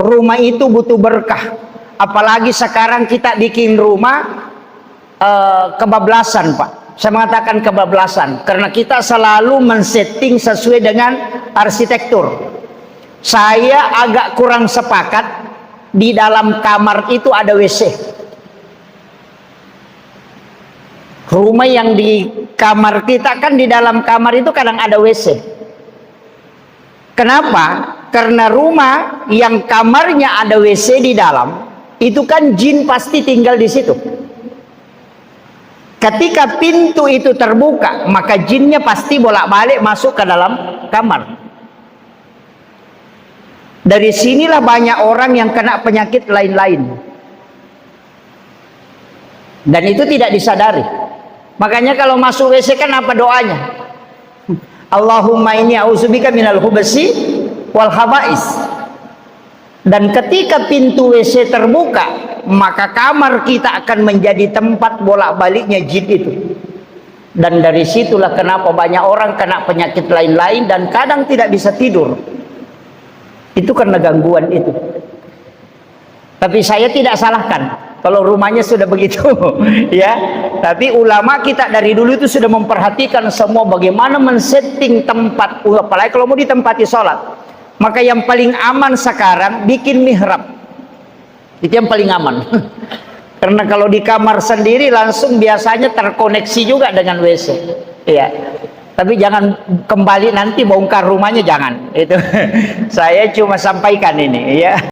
rumah itu butuh berkah. Apalagi sekarang kita bikin rumah kebablasan, Pak. Saya mengatakan kebablasan karena kita selalu men-setting sesuai dengan arsitektur. Saya agak kurang sepakat di dalam kamar itu ada WC. Rumah yang di kamar kita kan di dalam kamar itu kadang ada WC. Kenapa? Karena rumah yang kamarnya ada WC di dalam, itu kan jin pasti tinggal di situ. Ketika pintu itu terbuka, maka jinnya pasti bolak-balik masuk ke dalam kamar. Dari sinilah banyak orang yang kena penyakit lain-lain. Dan itu tidak disadari. Makanya kalau masuk WC kan apa doanya? Allahumma inni a'udzubika minal khubasi wal khaba'is. Dan ketika pintu WC terbuka, maka kamar kita akan menjadi tempat bolak-baliknya jin itu. Dan dari situlah kenapa banyak orang kena penyakit lain-lain dan kadang tidak bisa tidur. Itu karena gangguan itu. Tapi saya tidak salahkan kalau rumahnya sudah begitu, ya. Tapi ulama kita dari dulu itu sudah memperhatikan semua bagaimana men-setting tempat, apalagi kalau mau ditempati sholat. Maka yang paling aman sekarang bikin mihrab. Itu yang paling aman. Karena kalau di kamar sendiri langsung biasanya terkoneksi juga dengan WC. Ya. Tapi jangan kembali nanti bongkar rumahnya, jangan. Itu saya cuma sampaikan ini, ya.